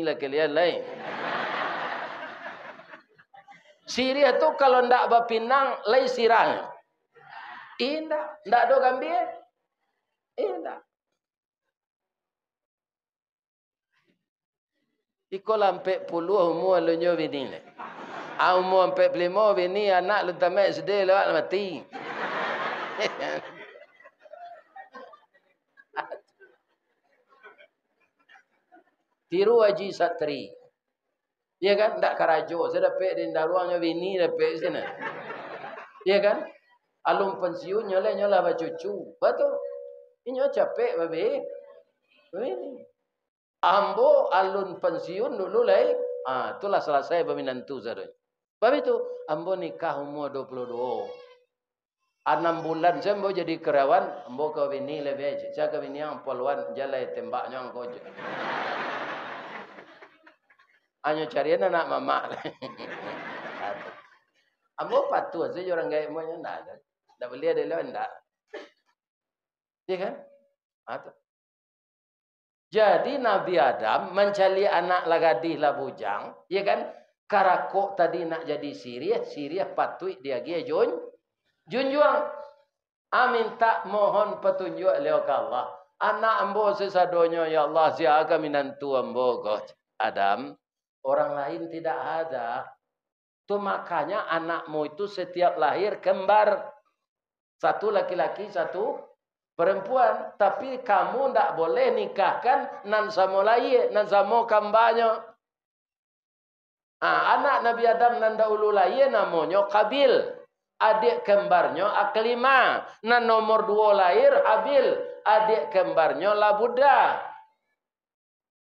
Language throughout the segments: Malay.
lah kalian lain. Sirih tu kalau ndak berpinang, lain sirah. Indah, ndak ada gambir. Indah. Iko lampe puluh umur lu nyo bini le. Umur 45 bini anak lu tamat sedih lewat mati. Tiru Haji Satri. Ya kan? Tak karajo. Saya dapat di daruangnya bini dapat sini. Ya kan? Alum pensiun nyolah bacucu. Betul. Ini capek babe. Ini. Ambo alun pensiun dulu lai. Itulah selesai berminantu saudara. Sebab itu ambo nikah umur 22. 6 bulan saya ambo jadi kerawan, ambo ke bini lebih. Saya ke bini yang poluan jalai tembaknya angko je. Hanya carian anak mama. Ambo patuh saja orang gaya mo nya ndak. Ndak beli ada lawan ndak. Ya kan? Atau jadi Nabi Adam mencari anak lagadih lah bujang, ya kan? Karakok tadi nak jadi Siriah patut dia dia junjung. Minta mohon petunjuk lewat Allah. Anak ambo sesadonyo ya Allah siaga minantu ambo kau Adam. Orang lain tidak ada. Tu makanya anakmu itu setiap lahir kembar. Satu laki-laki, satu perempuan. Tapi kamu tidak boleh nikahkan nan samo lain, nan samo kambanyo. Anak Nabi Adam nan dahulu lain namanya Qabil. Adik kembarnya Aklima. Nan nomor 2 lahir Habil. Adik kembarnya Labuda.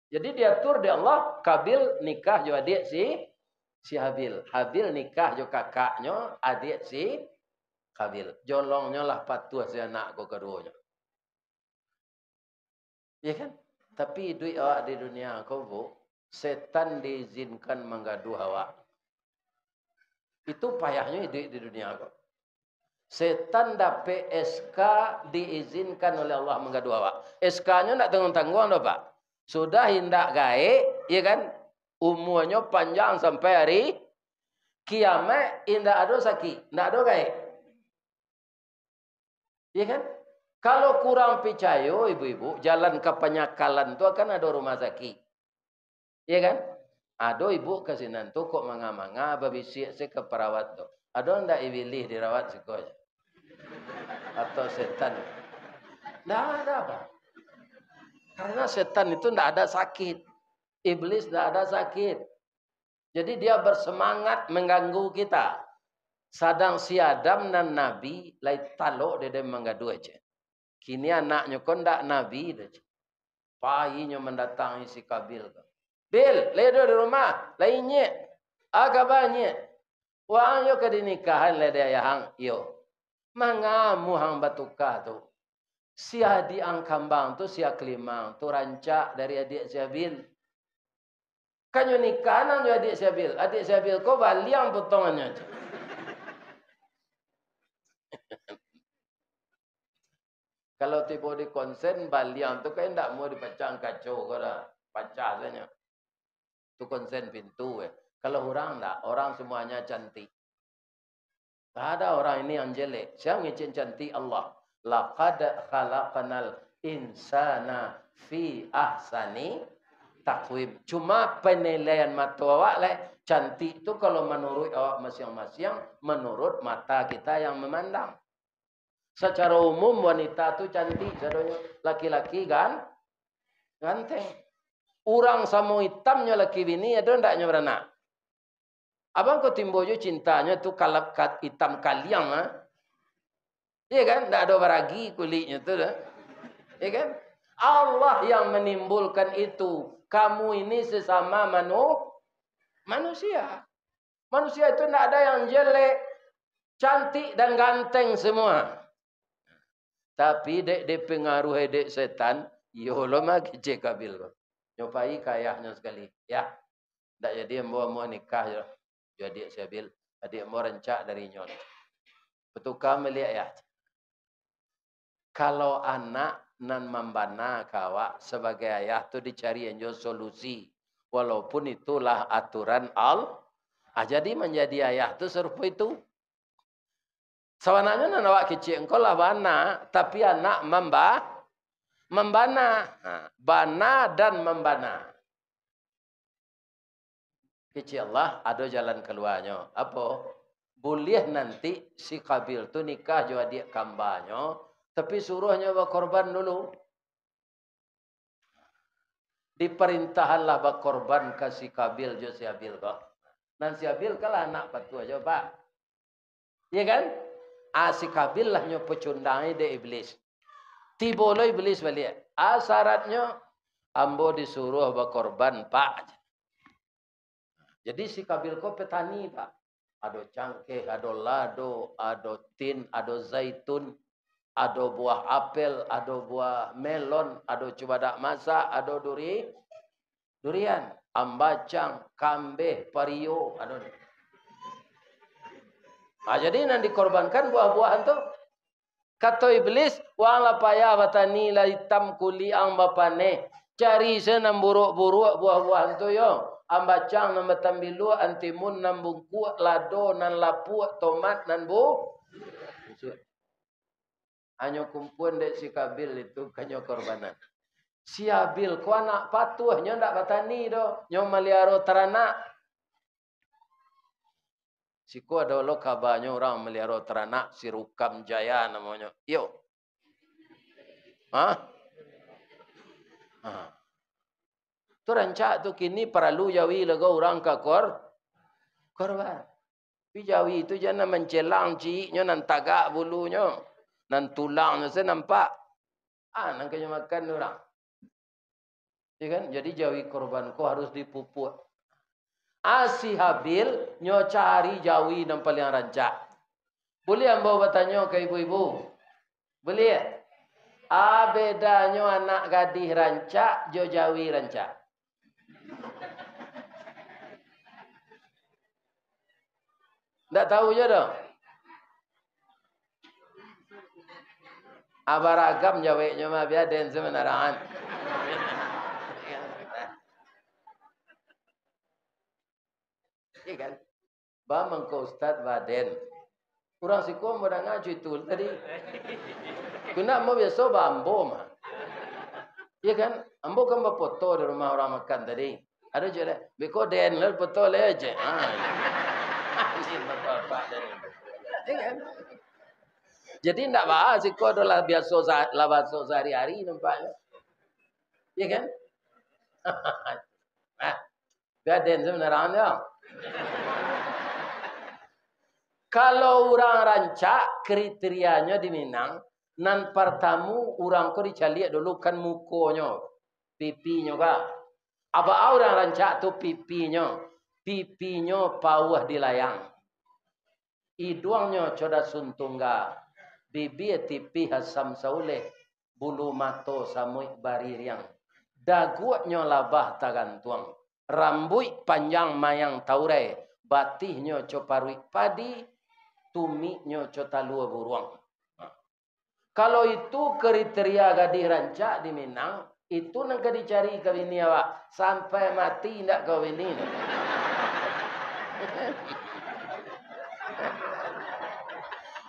Jadi diatur di Allah. Qabil nikah jo adik si Habil. Habil nikah jo kakaknya adik si Qabil. Jolongnya lah patuh si anak ko keduanya. Ya kan? Tapi duit awak di dunia kau bu, setan diizinkan menggaduh awak. Itu payahnya duit di dunia kau. Setan dapat SK diizinkan oleh Allah menggaduh awak. SK-nya tidak tanggung-tanggung dah Pak. Sudah hendak gaib, ya kan? Umurnya panjang sampai hari kiamat, tidak ada sakit, tidak ada gaib. Ya kan? Kalau kurang percaya ibu-ibu, jalan ke penyakalan tu akan ada rumah sakit. Ya kan? Ada ibu ke sini tu kok manga-manga babisik se ke perawat tu. Ada ndak ibilih dirawat sekolah? Atau setan? Ndak ada apa. Karena setan itu ndak ada sakit. Iblis ndak ada sakit. Jadi dia bersemangat mengganggu kita. Sadang si Adam dan Nabi lai talok dia menggadu aja. Kini anaknya kon ndak Nabi aja. Pahinya mendatangi si Qabil. Bil, ledo di rumah, lainnya. Agaknya. Wah, yo ke dinikahan le dia yang yo. Mangamu hang batuka tu. Si adi ang kambang tu si Aklimang tu rancak dari adik si Habil. Kan yo nikahan yo adik si Habil. Adik si Habil ko baliang potongannya. Kalau tiba di konsen baliang tu kan ndak mau dipecah kacau ko dah. Pecah saja. Tu konsen pintu Kalau orang tak, orang semuanya cantik. Tak ada orang ini yang jelek. Siapa yang cantik Allah? Laqad khalaqnal insana fi ahsani taqwim. Cuma penilaian mata awak lah. Cantik tu kalau menurut awak masing-masing, menurut mata kita yang memandang. Secara umum wanita tu cantik. Laki-laki kan ganteng. Orang sama hitamnya laki bini ada ndaknya beranak. Abang kau timbul je cintanya tu kalakat hitam kaliang Iya kan? Ndak ada baragi kulitnya tu dah. Iya kan? Allah yang menimbulkan itu. Kamu ini sesama manusia. Manusia itu ndak ada yang jelek, cantik dan ganteng semua. Tapi dek pengaruh dek setan, yo lo mah kece Qabil. Nyopai kayahnya sekali. Ya. Tak jadi mau nikah je. Jadi Habil. Adik mau rencak dari nyon. Betukar melihat ya. Kalau anak nan membana kawak sebagai ayah tu dicari enjo solusi. Walaupun itulah aturan jadi menjadi ayah itu serupa itu. Sebenarnya anak kecil engkau lah bana, tapi anak membana. Bana dan membana. Kecil Allah ada jalan keluarnya. Apa? Boleh nanti si Kabil tu nikah jo adik kambanya, tapi suruhnya berkorban dulu. Diperintahanlah berkorban ke si Kabil jo si Habil kok. Dan si Habil kalah anak patu aja pak. Iya kan? Si Kabil lah nyo pecundangnya de iblis. Tiba lo iblis balik. Syaratnya ambo disuruh berkorban pak. Jadi si Kabil kok petani pak. Ada cangkeh, ada lado, ada tin, ada zaitun, ada buah apel, ada buah melon, ada cubadak masak, ada durian, ambacang, kambeh, pario, ada. Jadi nanti dikorbankan buah-buahan tu. Kata iblis, wang lapaya batani la hitam kuli ang bapane. Cari senam buruk-buruk buah-buahan tu yo. Ambacang nan batambilu antimun nan bungku lado nan lapu tomat nan hanya kumpuan dek si Kabil itu kanyo korbanan. Si Habil ko anak patuh nyo ndak batani do, nyo meliaro teranak. Si ko ada lo kabarnya orang meliaro teranak si Rukam Jaya namanya. Yo. Tu rancak tu kini perlu jawi lega orang ka korban. Pi jawi tu jangan mencelang ciknya nan tagak bulunya, nan tulangnya saya nampak. Nan kaya makan orang. Ya kan? Jadi jawi korban ko harus dipupuk. Si Habil nyo cari jawi nan paling rancak. Boleh ambo bertanya ke ibu-ibu? Boleh? Bedanya anak gadis rancak jo jawi rancak. Tak tahu je dah. Abaragam jawabnya mah biar den sebenarnya. Iya kan? Bamang ke Ustaz Baden. Kurang siko mau ngaji itu tadi. Kena mau biasa bambo mah. Iya kan? Ambo kan foto di rumah orang makan tadi. Ada je lah. Biko den lah foto le aja. Jadi tidak bahas siko adalah biasa lawas sehari-hari nampaknya. Iya kan? Biar den sebenarnya. Kalau orang rancak kriterianya di Minang, nan pertamu orang ko dicaliak dulu kan mukonya, pipinya kak. Apa orang rancak tu pipinya pawah dilayang. Hidungnya coda suntungga, bibir tipi hasam sauleh, bulu mato samui baririang, dagunya labah tagantuang, rambut panjang mayang taure, batihnya coparui padi, tuminya cotalua buruang. Kalau itu kriteria gadis rancak di Minang, itu nangka dicari kawini awak sampai mati ndak kawini.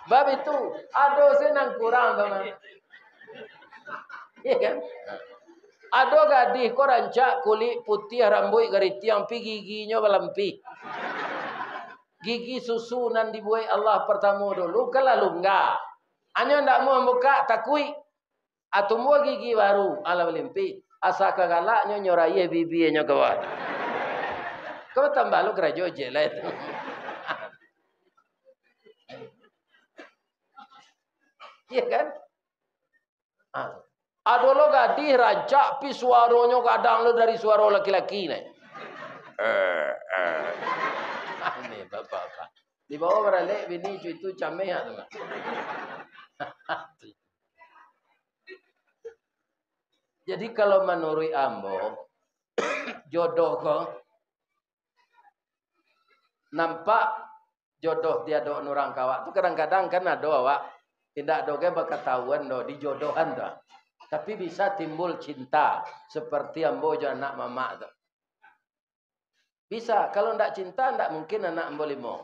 Bab itu ada senang kurang teman. Iya kan? Ada gadis ko rancak kulit putih rambut garis tiang pi giginya balampi. Gigi susu nan dibuai Allah pertama dulu kalau enggak. Hanya ndak mau buka takui atau mau gigi baru ala balimpi. Asa kagalaknya nyorai bibinya kawat. Kau tambah lu kerajo je lah itu. Iya kan? Ada lo gadis rancak pi suaranya kadang lo dari suara laki-laki nih. Ini bapak-bapak. Di bawah beralek bini itu cameh ya teman. Jadi kalau menurut ambo jodoh kok nampak jodoh dia do orang kawak tu kadang-kadang kan ada awak tidak doge berketahuan do di jodohan dah. Tapi bisa timbul cinta seperti ambo jo anak mama tu. Bisa. Kalau tidak cinta, tidak mungkin anak boleh mau.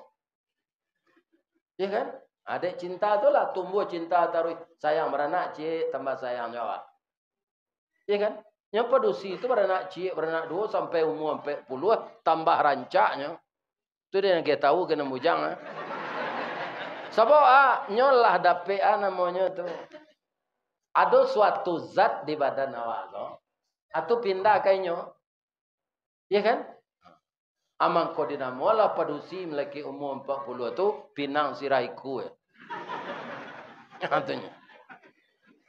Ya kan? Adik cinta itulah tumbuh cinta taruh sayang beranak cik tambah sayang nyawa. Ya kan? Yang padusi itu beranak cik beranak 2 sampai umur 40 tambah rancaknya. Itu dia yang kita tahu kena bujang. Sebab nyolah dapet namanya tu. Ada suatu zat di badan awak lo. Atau pindah kayaknya. Ya kan? Amang ko dinamo lah padusi melaki umur 40 tu pinang siraiku. Katanya.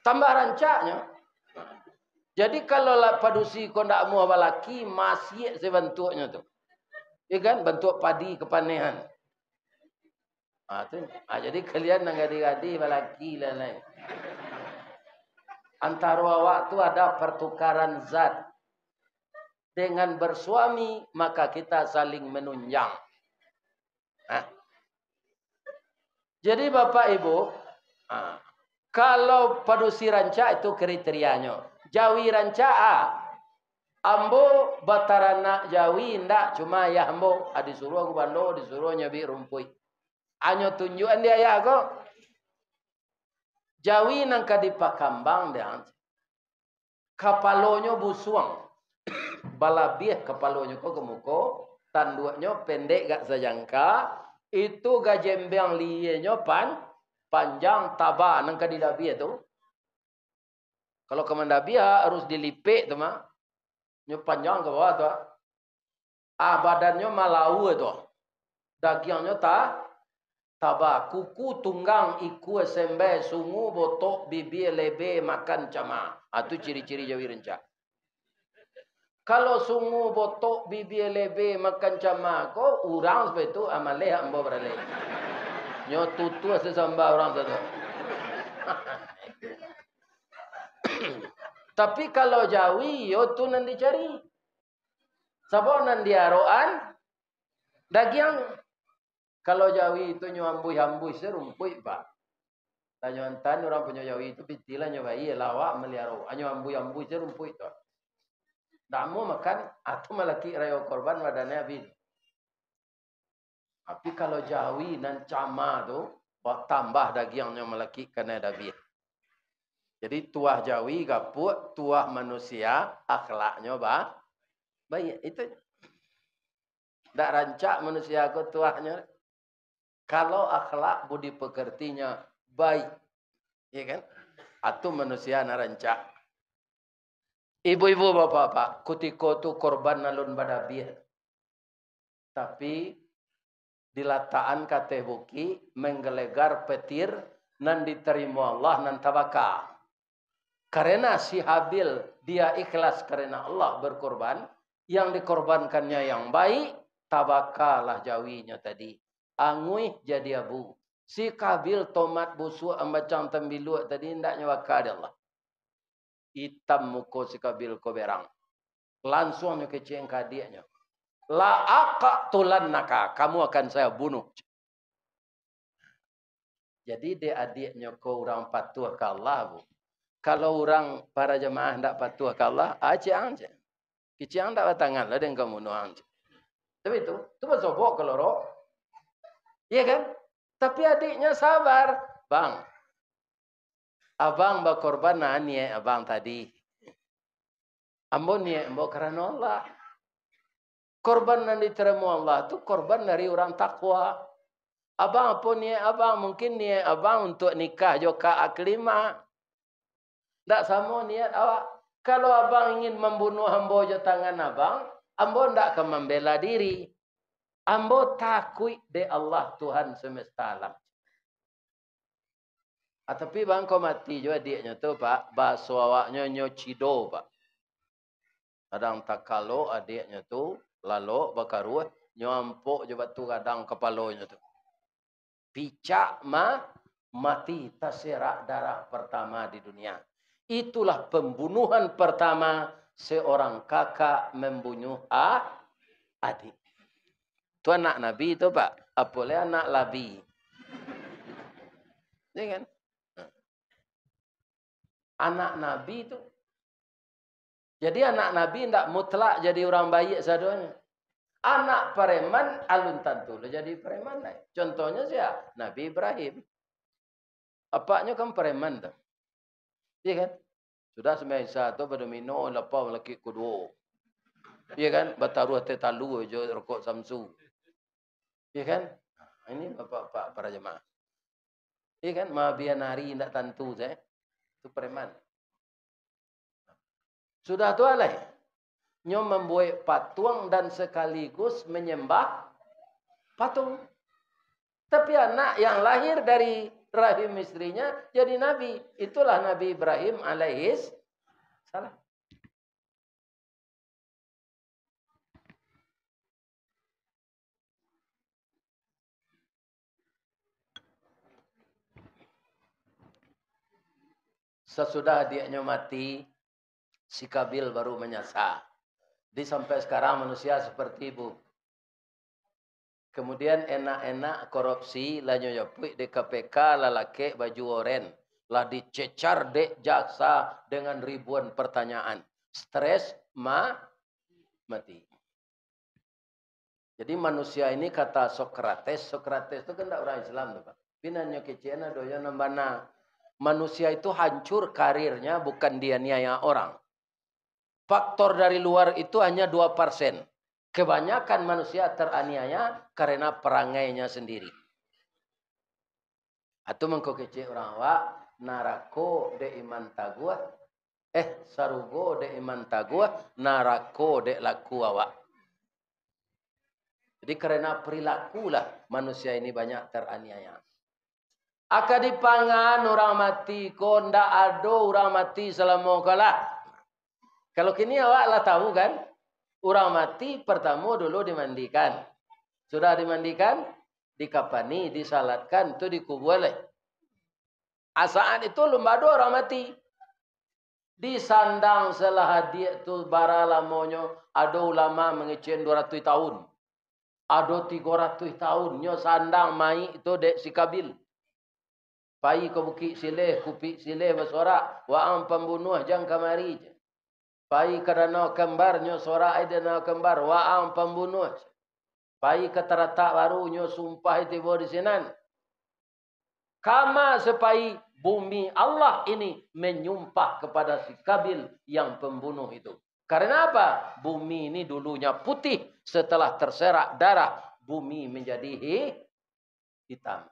Tambah rancaknya. Jadi kalau lah padusi ko ndak mau balaki masih sebentuknya tu. Ya kan? Bentuk padi kepanehan. Jadi kalian nang gadi-gadi balaki lah lain. Antara awak tu ada pertukaran zat. Dengan bersuami, maka kita saling menunjang. Jadi Bapak Ibu, kalau padusi rancak itu kriterianya. Jawi rancak, ambo batarana jawi ndak cuma ya ambo. Disuruh aku bando, disuruh nyabi rumpui. Anyo tunjukan dia ya kok. Jawi nang kadipakambang dia. Kapalonyo busuang. Balabiah kepalanya kok kemuko, tanduaknya pendek gak sejangka, itu gajembang liyenya panjang taba nang kadilabia tu. Kalau kemandabia harus dilipik tu mah, nyo panjang ke bawah tu. Badannya malau tu. Dagingnya taba, kuku tunggang iku sembe sungu botok bibir lebe makan cama. Itu ciri-ciri Jawi rencak. Kalau sungu botok bibir lebe makan cama ko urang seperti itu amale ambo berale. Nyo tutu sesamba orang satu. Tapi kalau Jawi yo tu nan dicari. Sabon nan diaroan daging. Kalau Jawi itu nyo ambui-ambui serumpui pak. Tanya antan orang punya Jawi itu pitilah nyo bayi lawak meliaro. Anyo ambui-ambui serumpui tu. Damu makan atau malaki rayo korban badannya habis. Tapi kalau Jawi dan cama tu tambah dagingnya malaki kena habis. Jadi tuah Jawi gapuk, tuah manusia akhlaknya baik. Itu tak rancak manusia aku tuahnya. Kalau akhlak budi pekertinya baik, ya kan? Atau manusia nak rancak. Ibu-ibu, bapak-bapak, kutiko tu korban nalun badabih. Tapi dilataan kate buki menggelegar petir nan diterima Allah nan tabaka. Karena si Habil dia ikhlas karena Allah berkorban, yang dikorbankannya yang baik, tabakalah jawinya tadi. Angui jadi abu. Si Kabil tomat busuk ambacang tembilu tadi ndaknya waka Allah. Hitam muko si Kabil ko berang. Langsungnya keceng kadianya. La aqtulan naka, kamu akan saya bunuh. Jadi dia adiknya ko orang patuh ke Allah bu. Kalau orang para jemaah hendak patuh ke Allah, aja. Kiciang tak batangan lah dengan kamu nuang. Tapi itu bersobok kalau roh. Iya kan? Tapi adiknya sabar. Bang, abang berkorban ni abang tadi. Ambo ni ambo karena Allah. Korban yang diterima Allah itu korban dari orang takwa. Abang apa ni abang? Mungkin ni abang untuk nikah joka aklima. Tak sama niat awak. Kalau abang ingin membunuh ambo je tangan abang, ambo tak akan membela diri. Ambo takut de Allah Tuhan semesta alam. Tapi bang kau mati juga adiknya tu pak. Bahasa awaknya nyocido pak. Kadang tak kalau adiknya tu lalu bakaruh nyampuk je batu kadang kepalanya tu. Picak mati terserak darah pertama di dunia. Itulah pembunuhan pertama seorang kakak membunuh adik. Itu anak Nabi itu pak. Apalagi anak Nabi. Ya kan? Anak Nabi itu. Jadi anak Nabi tidak mutlak jadi orang baik sadonya. Anak preman alun tantu lo jadi preman. Contohnya siapa? Nabi Ibrahim. Apaknya kan preman tuh. Iya kan? Sudah semasa tu berdomino lapau laki kedua. Iya kan? Bataruh tetalu je rokok Samsu. Iya kan? Ini bapak-bapak para jemaah. Iya kan? Mabian hari tidak tentu saya. Itu preman. Sudah tu alai. Nyo membuat patung dan sekaligus menyembah patung. Tapi anak yang lahir dari rahim istrinya jadi nabi. Itulah Nabi Ibrahim alaihis salam. Sesudah adiknya mati, si Kabil baru menyasar. Jadi sampai sekarang manusia seperti itu. Kemudian enak-enak korupsi, lah nyopik di KPK, lalaki baju oren. Lah dicecar dek jaksa dengan ribuan pertanyaan. Stres, mati. Jadi manusia ini kata Sokrates itu kan tak orang Islam tuh Pak. Pinanya keciana doya nambana. Manusia itu hancur karirnya bukan dia niaya orang. Faktor dari luar itu hanya 2%. Kebanyakan manusia teraniaya karena perangainya sendiri. Atau mengkokece orang awak, narako de iman taguah. Sarugo de iman taguah, narako de laku awak. Jadi karena perilakulah manusia ini banyak teraniaya. Aka dipangan orang mati, konda ado orang mati selama kalah. Kalau kini awak lah tahu kan, orang mati pertama dulu dimandikan. Sudah dimandikan, dikapani, disalatkan, itu dikubur. Asaan itu lumbado orang mati. Disandang selah dia tu bara lamonyo, ada ulama mengecen 200 tahun. Ada 300 tahun, nyo sandang mai itu dek si Kabil. Pai ke bukit sileh, kupi sileh bersorak. Waang pembunuh jang kamari. Pai ke danau kembar, nyo sorak ai danau kembar. Waang pembunuh. Pai ke teratak baru, nyo sumpah tiba di sinan. Kama sepai bumi Allah ini menyumpah kepada si Kabil yang pembunuh itu. Karena apa? Bumi ini dulunya putih. Setelah terserak darah, bumi menjadi hitam.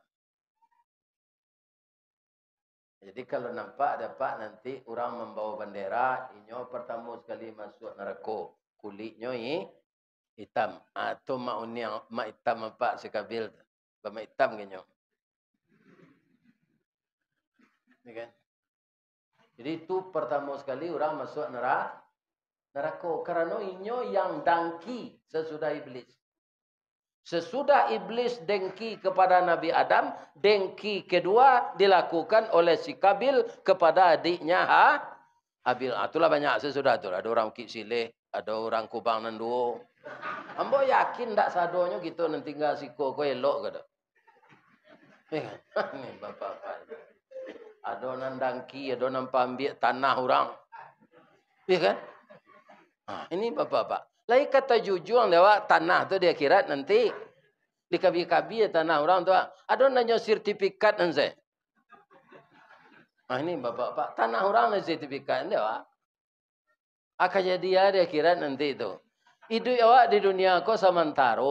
Jadi kalau nampak dapat nanti orang membawa bendera, inyo pertama sekali masuk neraka, kulitnya hitam. Atau mak uniang mak hitam apa sekabil, mak hitam genyo. Ini kan? Jadi itu pertama sekali orang masuk neraka karena inyo yang dangki sesudah iblis. Sesudah iblis dengki kepada Nabi Adam, dengki kedua dilakukan oleh si Kabil kepada adiknya Habil. Itulah banyak sesudah itu. Ada orang Kik Sileh, ada orang Kubang Nanduo. Ambo yakin tak sadonya gitu nanti tinggal si koko elok gitu. Ini bapak-bapak. Ada orang dangki, ada orang pambil tanah orang. Iya kan? Ini bapak-bapak. Lagi kata jujur lewat tanah tu di akhirat nanti dikabi-kabi tanah orang tu ada nanya sertifikat nanti. Ini bapak-bapak tanah orang ada sertifikat dia. Akan jadi di akhirat nanti itu. Hidup awak di dunia kau sementara.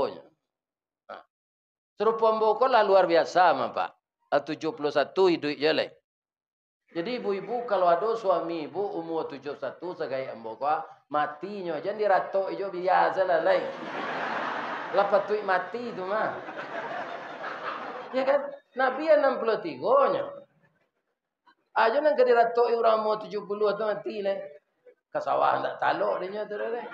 Serupa mbok lah luar biasa Pak. 71 hidup je le. Jadi ibu-ibu kalau ada suami ibu umur 71 segai mbok matinya jangan diratok ijo biasa lah lain. Lepas tu mati tu mah. Ya kan? Nabi 63-nya. Aja nang ke diratok orang umur 70 tu mati lah. Kesawah tak taluk dia tu dah.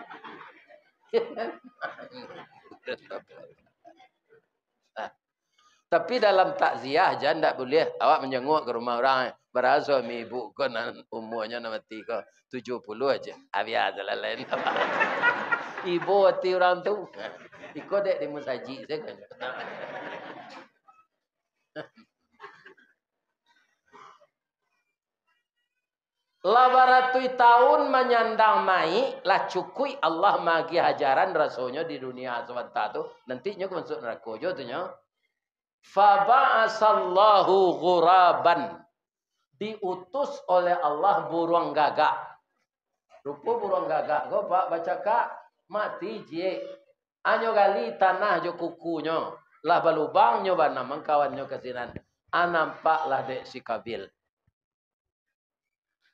Tapi dalam takziah jangan tak boleh awak menjenguk ke rumah orang. Berasa suami ibu kau umurnya nak mati kau 70 aja. Biasa lah lain. Ibu hati orang tu. Ikut dek di musaji saya kan. 800 tahun menyandang mai lah cukui Allah magi hajaran rasulnya di dunia sebentar tu nantinya masuk neraka jo tu nya. Fa ba'asallahu ghuraban, diutus oleh Allah burung gagak. Rupa burung gagak go pak baca kak mati je. Anyo gali tanah jo kukunya lah balubang nyo bana mangkawannya kesinan. Nampak lah dek si Kabil.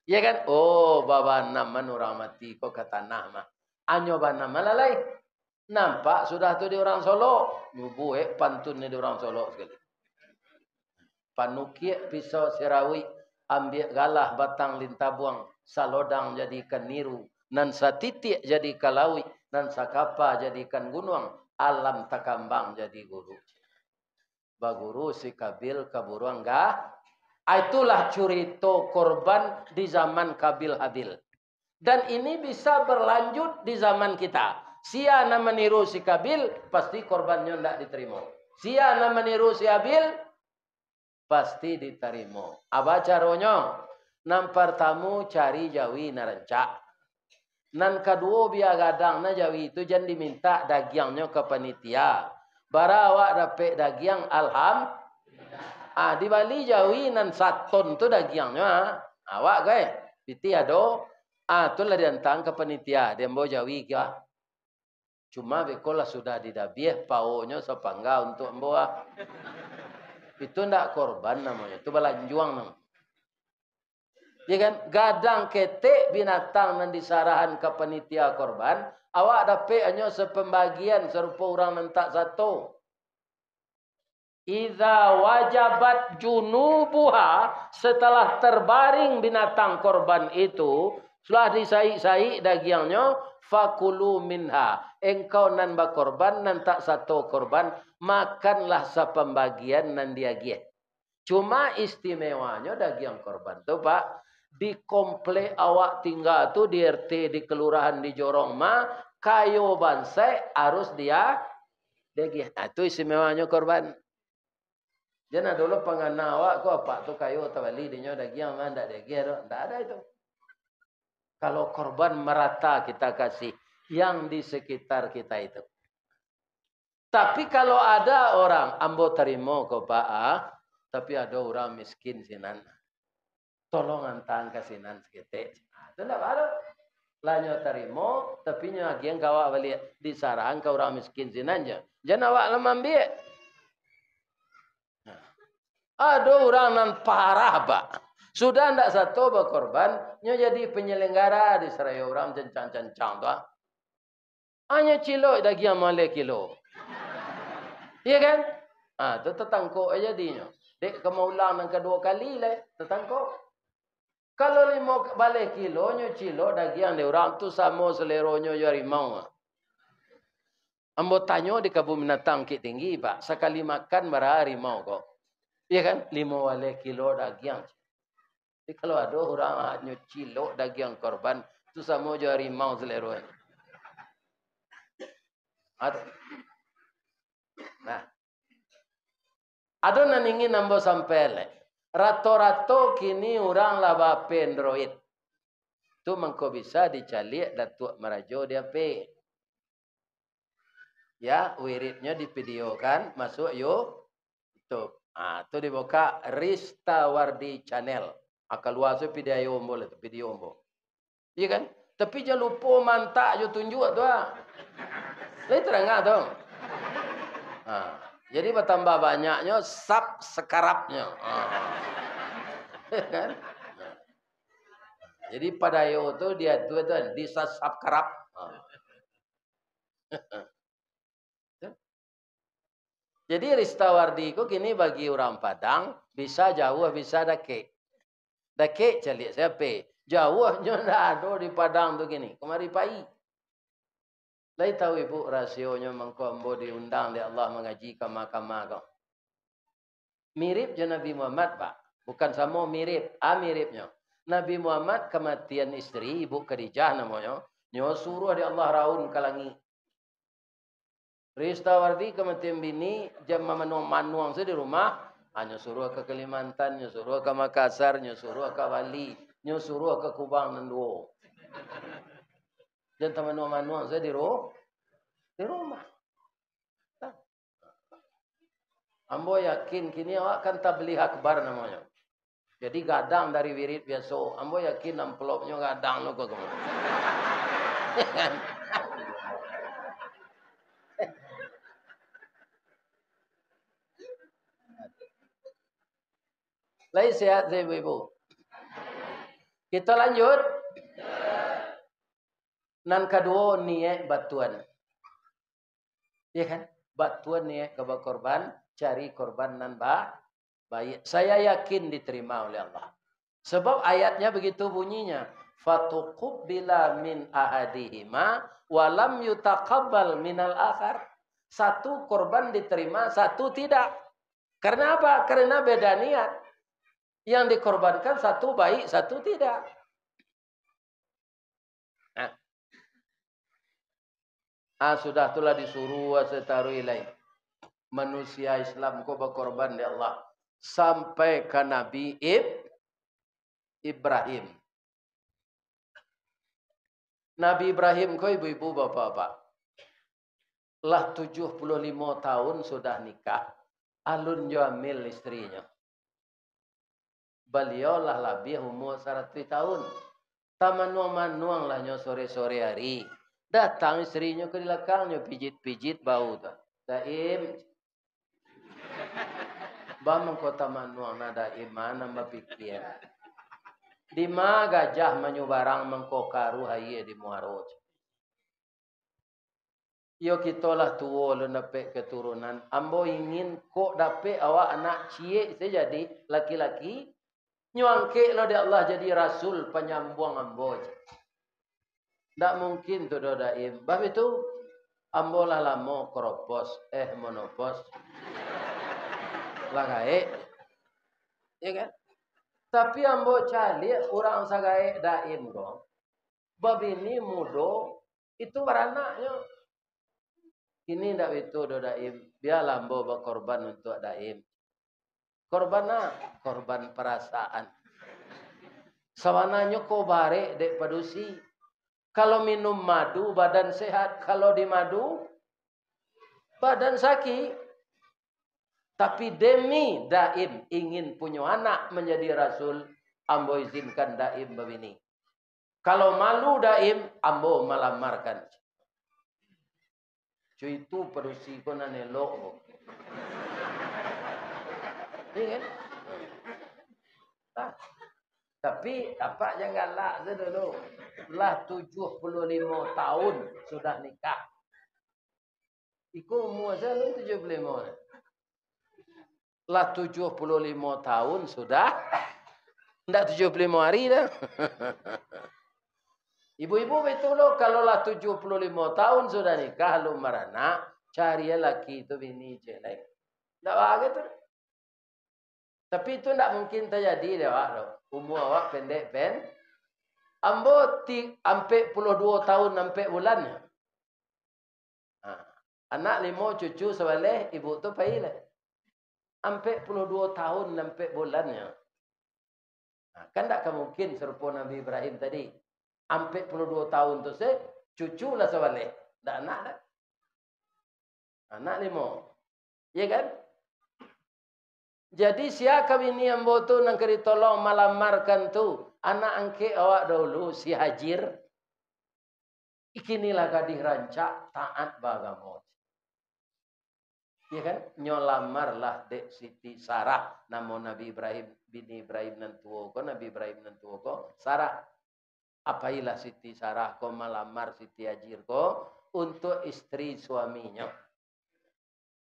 Ya kan? Oh, baba naman orang mati kok ke tanah mah. Anyo bana malalai. Nampak sudah tu di orang Solo. Nyubu pantun ni di orang Solo sekali. Panukiak pisau sirawi, ambil galah batang lintabuang, salodang jadikan niru, nan satitik jadi kalawi, nan sakapa jadikan gunung, alam takambang jadi guru. Baguru si Kabil kaburuang gah. Itulah cerita korban di zaman Kabil Habil. Dan ini bisa berlanjut di zaman kita. Sia na meniru si Kabil, pasti korbannya tidak diterima. Sia na meniru si Habil, pasti diterima. Apa caranya? Nan pertama cari jawi narancak. Nan kedua biar gadang na jawi itu jangan diminta dagingnya ke panitia. Barawak dapat daging alham. Di Bali jawi nan saton tu dagingnya. Awak ke? Piti ado. Tu lah diantang ke panitia. Dia mau jawi ke? Cuma bekolah sudah didabiah paunya sepangga untuk membawa. Itu ndak korban namanya. Itu balanjuang namanya. Ya kan? Gadang ketek binatang nan disarahan ke panitia korban. Awak dapat hanya sepembagian serupa orang nan tak satu. Iza wajabat junubuha, setelah terbaring binatang korban itu, setelah disai-sai dagingnya, fakulu minha. Engkau nan bakorban nan tak satu korban, makanlah sepembagian nan dia gieh. Cuma istimewanya daging korban tu pak, di komplek awak tinggal tu di RT di kelurahan di Jorong ma, kayu bansai harus dia gieh. Itu istimewanya korban. Jangan dulu pengana awak ko apa tu kayu tawali dinyo daging man ndak daging do, ndak ada itu. Kalau korban merata kita kasih yang di sekitar kita itu. Tapi kalau ada orang ambo terima ko Pak, tapi ada orang miskin sinan. Tolong antang kasinan seketik. Itu ndak ada. Lanyo terima, tapi nya agian kawak balik disarang ke orang miskin sinan je. Jangan awak lemam biak. Ada orang nan parah pak. Sudah ndak satu berkorban, nya jadi penyelenggara di seraya orang cencang-cencang tu. Hanya kilo daging male kilo. Iya kan? Tu tetangkok aja dinya. Dek kemaulang yang kedua kali le, tetangkok. Kalau 5 balik kilo, nya kilo daging de orang tu sama seleronyo yo harimau. Ambo tanyo di kebun binatang Bukit Tinggi pak, sekali makan berapa harimau kok. Iya kan? 5 kilo daging. Jadi kalau ada orang hanya kilo daging korban, itu sama je harimau selero. Nah, ada nan ingin nambo sampai le. Rato-rato kini orang laba Android. Tu mengko bisa dicalik datuk merajo dia pe. Ya, wiridnya di video kan, masuk YouTube. Tu dibuka Rista Wardi Channel. Akal luas video ombo le, video ombo. Iya kan? Tapi jangan lupa mantak jo tunjuk tu ah. Lai terang tu. Jadi bertambah banyaknya subscribe-nya. Kan? Jadi pada yo tu dia tu di subscribe. Jadi Rista Wardi ko kini bagi orang Padang bisa jauh bisa dake. Dake calik siapa? Jauhnya ndak ada di Padang tu kini. Kemari pai. Lai tahu ibu rasionya mengkombo diundang di Allah mengaji ke mahkamah kau. Mirip je Nabi Muhammad pak. Bukan sama mirip. Miripnya. Nabi Muhammad kematian istri ibu Khadijah namanya. Nyo suruh di Allah raun ke langit. Rista Wardi kematian bini jam manuang di rumah. Hanya suruh ke Kalimantan, suruh ke Makassar, suruh ke Bali. Nyo suruh ke kubang nanduo. Dan teman-teman saya di rumah. Ambo yakin kini awak kan tabligh akbar namanya. Jadi gadang dari wirid biasa. Ambo yakin amplopnya gadang lo kok. Lain sehat saya ibu-ibu. Kita lanjut. Nan kedua niat batuan. Ya kan? Batuan niat ke korban, cari korban nan baik. Saya yakin diterima oleh Allah. Sebab ayatnya begitu bunyinya. Fatuqubila min ahadihima walam yutaqabbal minal akhar. Satu korban diterima, satu tidak. Karena apa? Karena beda niat. Yang dikorbankan satu baik, satu tidak. Sudah itulah disuruh setaruh ilaih. Manusia Islam ko berkorban di Allah. Sampai ke Nabi Ibrahim. Nabi Ibrahim ko ibu-ibu bapak-bapak. Lah 75 tahun sudah nikah. Alun jamil istrinya. Beliau lah lebih umur 100 tahun. Taman-manuang lah nyo sore-sore hari. Datang istrinya ke belakangnya pijit-pijit bau tu. Daim. Bamang kota manuang na daim mana mapikir. Di ma gajah menyubarang mengkokaru haye di muaroj. Yo kitolah tuo lo nape keturunan. Ambo ingin kok dape awak anak cie jadi laki-laki. Nyuangke lo di Allah jadi rasul penyambung ambo. Tak mungkin tu dodaim. Bab itu ambo lah lamo keropos monopos. Lagai. Ya kan? Tapi ambo cali orang sagai daim go. Bab ini mudo itu beranaknya. Ini ndak itu dodaim. Biarlah ambo berkorban untuk daim. Korban korban perasaan. Sawananya ko bare dek padusi. Kalau minum madu badan sehat, kalau di madu badan sakit. Tapi demi daim ingin punya anak menjadi rasul, ambo izinkan daim begini. Kalau malu daim, ambo melamarkan. Cuy itu perusi ko nanelo. Ingat? Tapi apa janganlah dulu. Lah 75 tahun sudah nikah. Iku umur saya 75. Lah 75 tahun sudah. Enggak 75 hari dah. Ibu-ibu betul loh. Kalau lah 75 tahun sudah nikah. Lu merana. Cari laki itu bini jelek. Enggak bahagia tu. Tapi itu enggak mungkin terjadi deh Wak. Umur awak pendek. Ambo sampai 22 tahun sampai bulannya. Anak 5 cucu sebalik ibu tu payah. Sampai 22 tahun sampai bulannya. Kan tak mungkin serupa Nabi Ibrahim tadi. Sampai 22 tahun tu cucu lah sebalik. Tak anak dah. Anak 5. Ya kan? Jadi siapa ini yang botu nang keri tolong malamarkan tu anak angke awak dahulu si Hajir. Ikinilah gadih rancak taat bagamo. Ya kan? Nyolamarlah dek Siti Sarah nama Nabi Ibrahim bini Ibrahim nantuo ko Nabi Ibrahim nantuo ko Sarah. Apailah Siti Sarah ko malamar Siti Hajir ko untuk istri suaminya.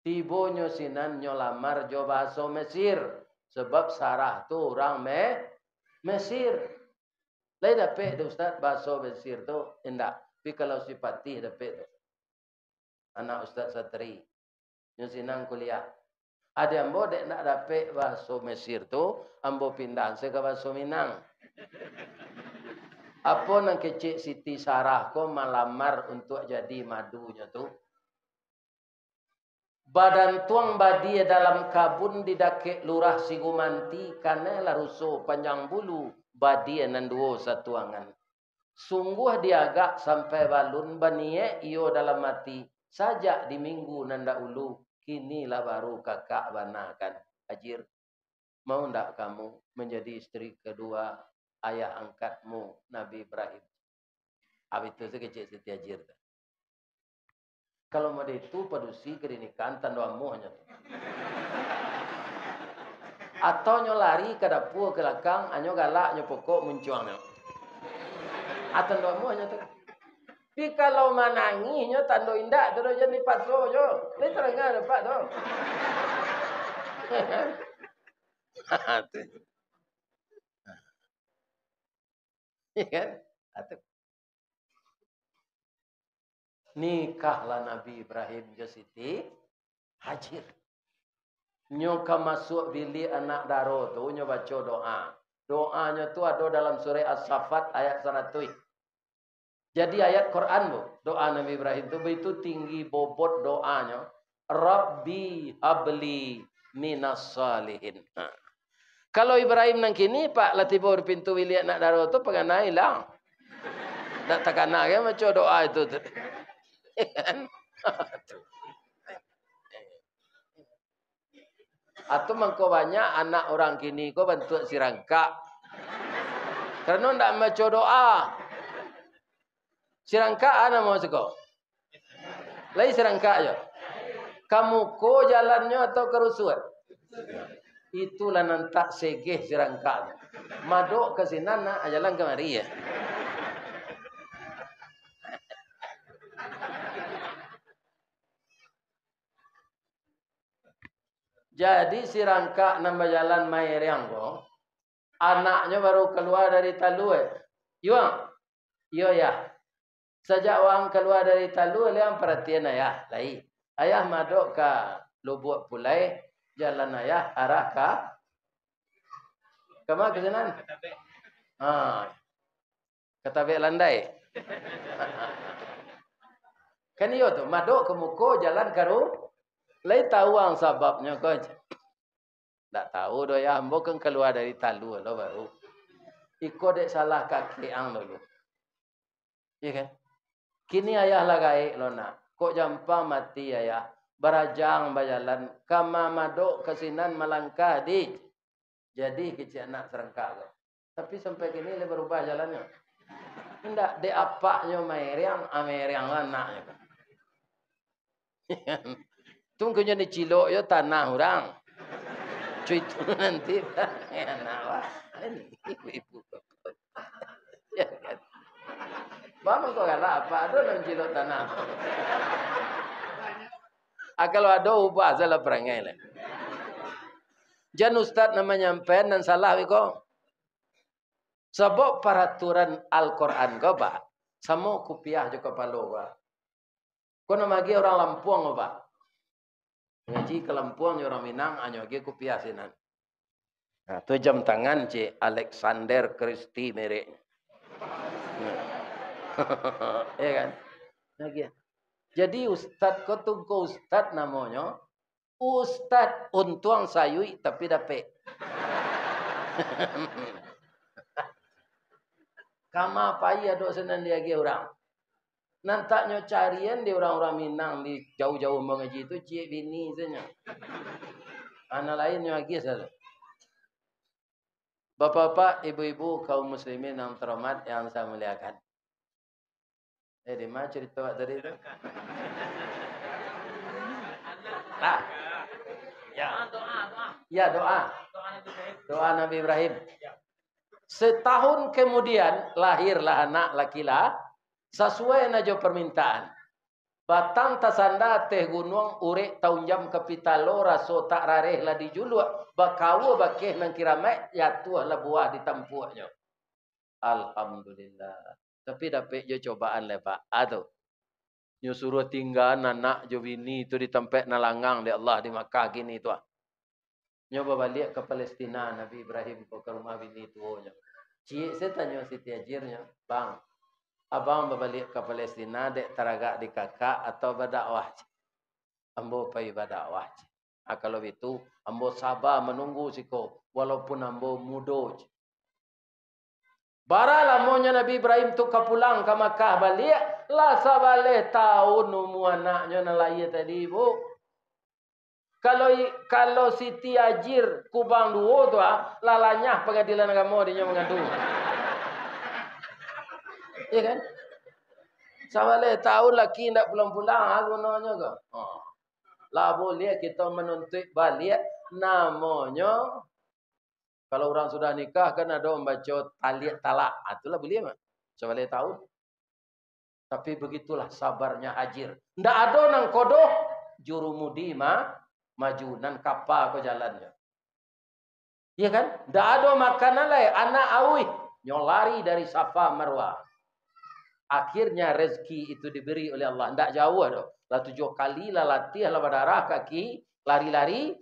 Tibonyo sinan nyolamar jo baso Mesir. Sebab Sarah tu orang Mesir. Lain dapat Ustaz baso Mesir tu enggak. Tapi kalau si Patih dapat. Anak Ustaz Satri. Nyo sinan kuliah. Ada ambo dek nak dapat baso Mesir tu. Ambo pindah ke baso Minang. Apa nang kecik Siti Sarah ko malamar untuk jadi madunya tu. Badan tuang badi dalam kabun didake lurah Sigumanti karena lah rusuh panjang bulu badi anan duo satuangan. Sungguh diagak sampai balun banie iyo dalam mati sajak di minggu nanda ulu kinilah baru kakak banakan. Ajir, mau ndak kamu menjadi istri kedua ayah angkatmu Nabi Ibrahim? Habis itu sekecil Siti Ajir. Kalau mau itu padusi kedinikan tandoamu hanya. Atau nyolari ke dapur ke belakang anyo galak nyo pokok muncuangnya. Atau tandoamu hanya tu. Tapi kalau manangi nyo tando indak tu jadi patso jo. Ni terengah dapat tu. Iya kan? Atau nikahlah Nabi Ibrahim je Siti Hajar. Nyo ka masuk bilik anak daro tu nyo baca doa. Doanya tu ada dalam surah As-Saffat ayat 100. Jadi ayat Quran bu, doa Nabi Ibrahim tu begitu tinggi bobot doanya. Rabbi habli minas salihin. Kalau Ibrahim nang kini Pak Latibor pintu bilik anak daro tu penganai lah. Tak takana ke baca doa itu. Atau mengko banyak anak orang kini ko bentuk sirangka. Karena ndak baca doa. Sirangka ana mau seko. Lai sirangka aja. Kamu ko jalannya atau kerusuhan? Itulah nantak segeh sirangka. Madok ke sinana jalan kemari ya. Jadi si rangka nambah jalan Mairiang ko, anaknya baru keluar dari talu. Yuang, yo ya. Sejak wang keluar dari talu, liang perhatian ayah. Lai, ayah madok ke lubuk pulai, jalan ayah arah ke mana ke sana? Ketabek landai. Kan iyo tu, madok ke muko jalan karu. Lai tahu ang sebabnya kau. Tak tahu doh ya, ambo kan keluar dari talu lo baru. Iko dek salah kaki ang dulu. Iya kan? Kini ayah lagai lo nak. Kok jampa mati ayah. Berajang bajalan. Kama madok kesinan melangkah di. Jadi kecil anak serangka lo. Tapi sampai kini le berubah jalannya. Tidak de apaknya Mairiang, Ameriang anaknya. Tunggunya di Cilok yo tanah orang. Cuy itu nanti enak wah. Ibu-ibu. Ya kan. Bapak kok galak apa ada nang Cilok tanah. Kalau ada ubah salah perangai lah. Jan Ustaz namanya nyampean dan salah wiko. Sebab peraturan Al-Quran kau ba. Samo kupiah juga palo ba. Kau nama lagi orang Lampung ba. Ngaji ke Lampung orang Minang anyo lagi kupiah sinan. Nah, tu jam tangan ci Alexander Christie merek. Ya kan? Lagi. Jadi Ustaz kau tunggu Ustaz namanya. Ustaz untuang sayui tapi dapet. Kama pai adok senan dia lagi orang. Nantaknya carian di orang-orang Minang di jauh-jauh mengaji itu cik bini saja. Anak lainnya lagi saja. Bapak-bapak, ibu-ibu, kaum muslimin yang terhormat yang saya muliakan. Di mana cerita tadi itu? Nah. Ya. Ya, doa. Doa Nabi Ibrahim. Setahun kemudian lahirlah anak laki-laki sesuai najo permintaan. Batang tasanda teh gunung urek tahun jam kapitalo raso tak rareh lah dijuluk bakawo bakeh nang kiramai jatuh lah buah di tampuaknya. Alhamdulillah. Tapi dapat je cobaan le Pak. Aduh. Nyo suruh tinggal anak jo bini tu di tempat nalangang di Allah di Makkah gini tu. Nyo balik ke Palestina Nabi Ibrahim ke rumah bini tuanya. Cik saya tanya Siti Ajirnya, bang. Abang berbalik ke Palestina dek teragak di kakak atau berdakwah. Ambo pergi berdakwah. Kalau itu ambo sabar menunggu siko walaupun ambo mudo. Bara lamonya Nabi Ibrahim tu kapulang ke Makkah balik. Lah sabaleh tahun umu anaknya nalaya tadi ibu. Kalau Siti Ajir kubang dua tu lalanya pengadilan agama dia mengadu. Iya kan? Sabaleh tahun laki ndak pulang-pulang gunanya ke? Lah boleh kita menuntut balik namanya. Kalau orang sudah nikah kan ada membaca talak. Itulah boleh mah. Sabaleh tahun. Tapi begitulah sabarnya Hajir. Ndak ada nang kodoh jurumudi maju nan kapal ke jalannya. Iya kan? Ndak ada makanan lain anak awih nyolari dari Safa Marwah. Akhirnya rezeki itu diberi oleh Allah. Ndak jauh dah. Lah 7 kali lah latih lah berdarah kaki lari-lari.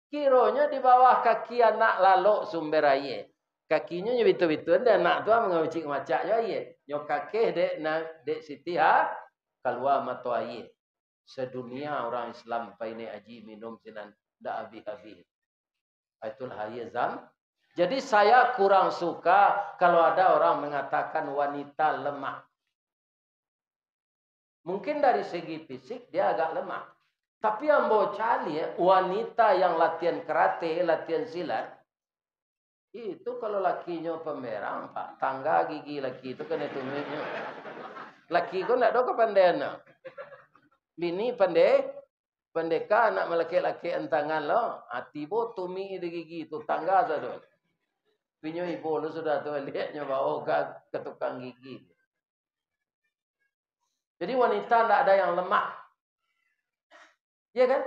Kiranya di bawah kaki anak lalok sumber air. Kakinya betul-betul dan anak tu mengecik macak je air. Nyo kakeh dek Siti keluar mata air. Sedunia orang Islam paine aji minum sinan ndak habis-habis. Itulah air zam. Jadi saya kurang suka kalau ada orang mengatakan wanita lemah. Mungkin dari segi fisik dia agak lemah. Tapi yang bocah wanita yang latihan karate, latihan silat, itu kalau lakinya pemerang, Pak, tangga gigi laki itu kan itu minyak. Laki ko nak do kepandaian. Bini pendeka anak melaki-laki entangan lo, atibo tumi di gigi itu tangga satu. Pinyo ibu lu sudah tu lihatnya bawa ke tukang gigi. Jadi wanita tidak ada yang lemah. Ya kan?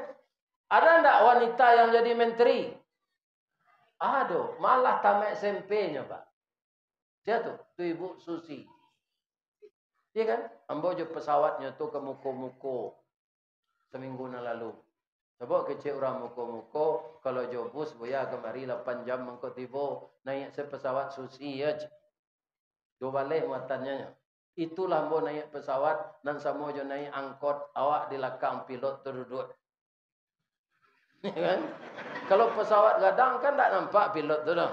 Ada enggak wanita yang jadi menteri? Aduh, malah tamat SMP-nya, Pak. Dia tu Ibu Susi. Ya kan? Ambo je pesawatnya tu ke muko-muko seminggu lalu. Coba kecil orang muko-muko, kalau jo bus boya kemari 8 jam mengko tiba naik pesawat Susi ya. Do balik muatannya. Itulah ambo naik pesawat dan samo jo naik angkot, awak di belakang pilot terduduk. Kan? Kalau pesawat gadang kan tak nampak pilot tu dah.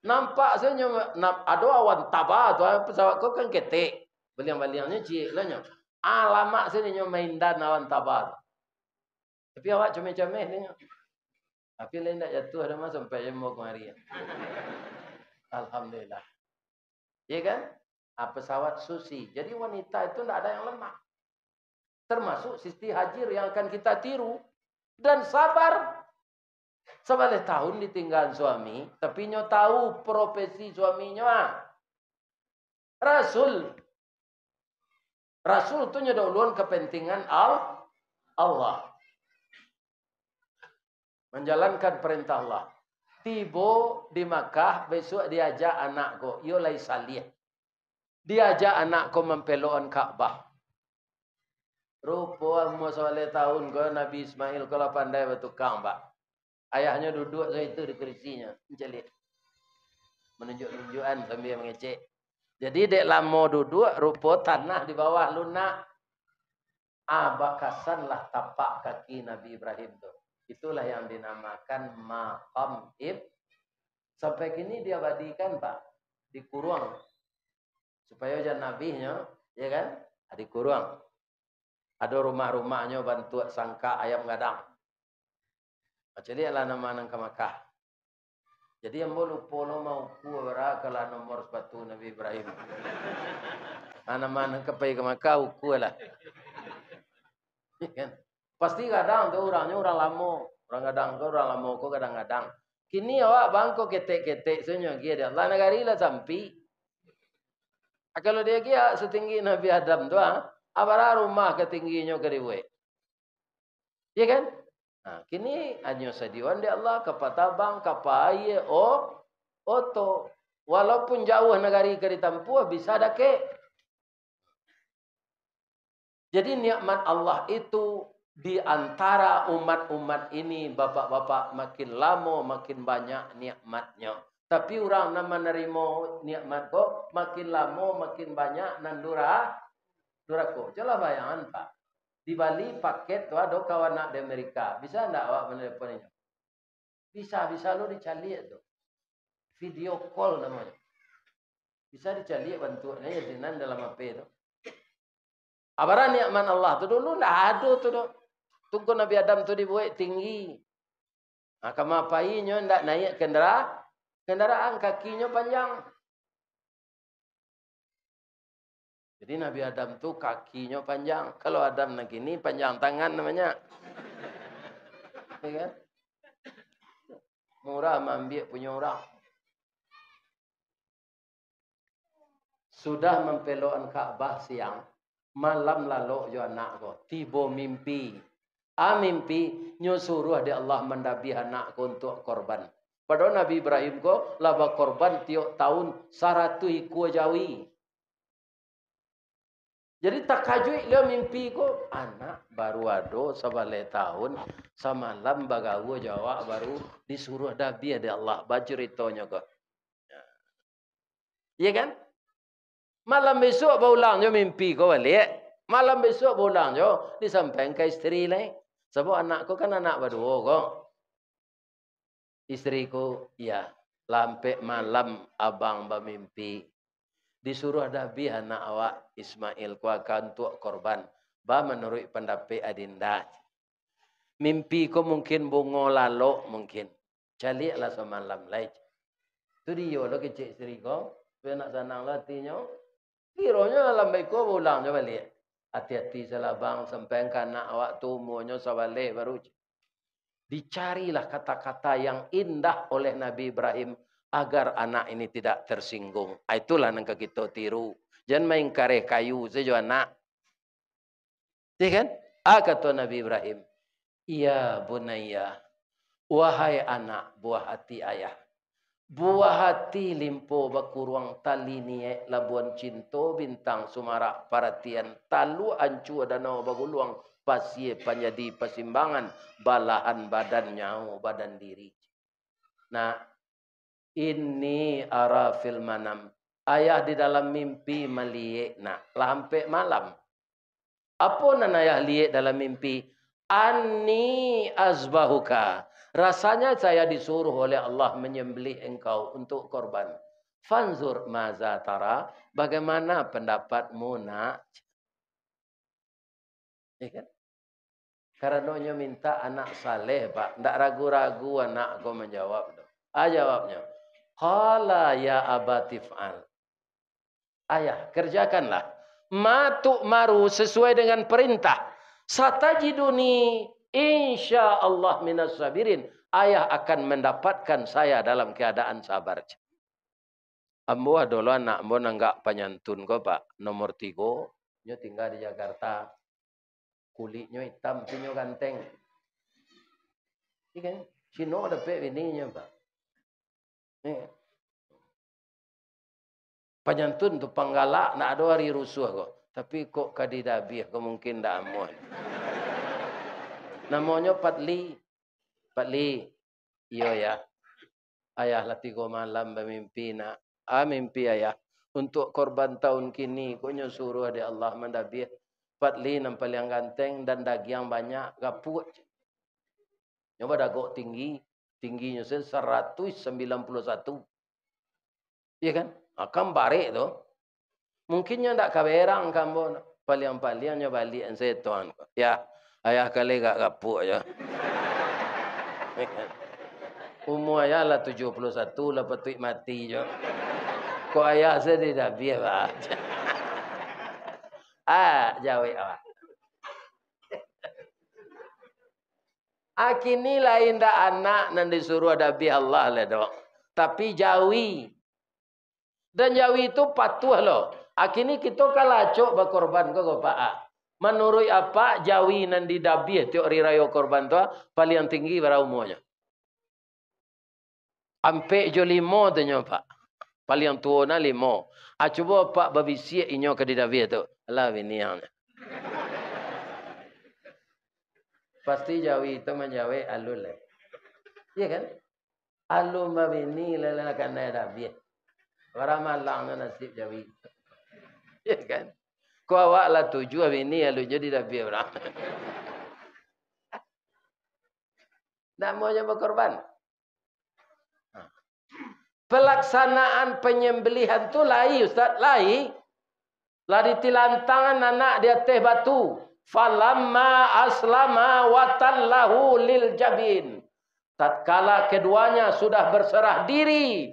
Nampak saja ada awan tabah tu pesawat kau kan ketik. Beliang-beliangnya cik lah nya. Lama saja main dan awan tabah. Tapi awak comel-comel ni. Tapi lain tak jatuh ada masa sampai jam mau kemari. Alhamdulillah. Ya kan? Pesawat Susi. Jadi wanita itu tidak ada yang lemah. Termasuk Siti Hajir yang akan kita tiru. Dan sabar. Sebaleh tahun ditinggal suami. Tapi nyo tahu profesi suaminya. Rasul. Rasul itu nyo dahuluan kepentingan Allah. Menjalankan perintah Allah. Tibo di Makkah. Besok diajak anakku. Yo lai salih. Diajak anakku mempeloan Ka'bah. Rupa umur 9 tahun ke Nabi Ismail kalau pandai bertukang, Pak. Ayahnya duduk itu di kursinya, mencelik. Menunjuk-nunjukan sambil mengecek. Jadi dek lama duduk, rupa tanah di bawah lunak. Bakasanlah tapak kaki Nabi Ibrahim tu. Itulah yang dinamakan maqam Sampai kini dia badikan, Pak, di kurung. Supaya jangan nabinya, ya kan? Di kurung. Ada rumah-rumahnya bantu sangka ayam gadang. Macam ni lah nama nang ke Makkah. Jadi yang boleh lupa lo mau kuara kalau nomor sepatu Nabi Ibrahim. Nama nang kepai ke Makkah uku lah. Kan? Pasti kadang tu orangnya orang lama. Orang kadang tu orang lama ko kadang-kadang. Kini awak bangko ketek-ketek senyum dia Allah negari lah sampai. Kalau dia kia setinggi Nabi Adam tu abara rumah ketingginya keriwe. Ya kan? Nah, kini hanya sediwan di Allah kapatabang kapai oto. Walaupun jauh negari ke ditampu bisa dake. Jadi nikmat Allah itu di antara umat-umat ini bapak-bapak makin lama makin banyak nikmatnya. Tapi orang nak menerima nikmat kok makin lama makin banyak nandura durako. Coba bayangan Pak. Di Bali paket tu ada kawan nak di Amerika. Bisa enggak awak menelponinya? Bisa lo dicari tu. Video call namanya. Bisa dicari bantuannya ya dinan dalam HP itu. Abaran nikmat Allah tu dulu ndak ada tu dah. Tunggu Nabi Adam tu dibuat tinggi. Nah, kamapainya ndak naik kendaraan kakinya panjang. Jadi Nabi Adam tu kakinya panjang. Kalau Adam nak gini panjang tangan namanya. Ya kan? Murah ambil punya orang. Sudah mempelokan Ka'bah siang. Malam lalu jo anak ko. Tiba mimpi. Mimpi nyo suruh dia Allah mendabi anak ko untuk korban. Padahal Nabi Ibrahim ko laba korban tiap tahun 100 ikut jawi. Jadi tak kajui dia mimpi ko anak baru ado sabale tahun samalam bagawo Jawa baru disuruh dabi ada Allah baceritonya ko. Iya kan? Malam besok berulang jo mimpi ko balik. Malam besok berulang jo disampaikan ke isteri lain. Sebab anakku kan anak berdua ko. Istriku ya lampe malam abang bermimpi. Disuruh dabi anak awak Ismail ku akan untuk korban. Ba menurut pendapat adinda. Mimpi ko mungkin bungo lalo mungkin. Calilah semalam lain. Tu dia lo kecik isteri ko. Dia nak sanang latinya. Kiranya lambai ko ulang je balik. Hati-hati salah bang sampai ke anak awak tu umurnya sabalik baru. Dicarilah kata-kata yang indah oleh Nabi Ibrahim. Agar anak ini tidak tersinggung. Itulah yang kita tiru. Jangan main kareh kayu saja anak. Ya kan? Kata Nabi Ibrahim. Ya bunaya. Wahai anak buah hati ayah. Buah hati limpo bakuruang tali niye labuan cinto bintang sumarak paratian talu ancu danau baguluang pasie panjadi pasimbangan balahan badan nyau badan diri. Nah, ini ara fil manam. Ayah di dalam mimpi melihat nak lampe malam. Apa nan ayah lihat dalam mimpi? Anni azbahuka. Rasanya saya disuruh oleh Allah menyembelih engkau untuk korban. Fanzur maza tara. Bagaimana pendapatmu nak? Ya kan? Karenanya minta anak saleh pak. Tak ragu-ragu anak kau menjawab. Jawabnya. Qala ya abatif'al. Ayah, kerjakanlah. Ma tu'maru sesuai dengan perintah. Satajiduni insyaallah minas sabirin. Ayah akan mendapatkan saya dalam keadaan sabar. Ambo adalah anak ambo nanggak penyantun ko pak. Nomor 3. Nyo tinggal di Jakarta. Kulitnya hitam, pinyo ganteng. Ikan, Cino dapat bininya pak. Penyantun tu panggalak nak ada hari rusuh kok. Tapi kok kadidabi kok mungkin dak amuan. Namanya Patli. Patli. Iyo ya. Ayah lah 3 malam bermimpi nak. Mimpi ayah. Untuk korban tahun kini. Kunya suruh ada Allah mendabi. Patli nampak yang ganteng dan daging banyak. Gaput. Nyoba dagok tinggi. Tingginya 191. Iya kan? Akan barik tu. Mungkinnya tak kaberang kamu. Paliang-paliangnya balik yang setan. Ya. Ayah kali gak kapuk aja. Umur ayah lah 71. Lepas tu mati je. Kok ayah saya tidak biar. Jawab awak. Kini lain dah anak nan disuruh adabi Allah lah dok. Tapi jawi. Dan jawi itu patuh loh. Kini kita kalacok berkorban ke Pak. Menurut apa jawi nan didabi teori rayo korban tu paling tinggi berapa umurnya? Ampe jo 5 tu Pak. Paling tua na 5. Cuba Pak babisi inyo ke didabi tu. Alah biniangnya. Pasti jawi itu menjawi alul lah. Iya kan? Alul mabini lala kan ada dabi. Orang malang nasib jawi. Ya kan? Kau awak lah 7 ini lalu jadi dabi orang. Tak maunya berkorban. Pelaksanaan penyembelihan tu lain Ustaz, lain. Lah ditilantangan anak di atas batu. Falamma aslama watallahu lil jabin. Tatkala keduanya sudah berserah diri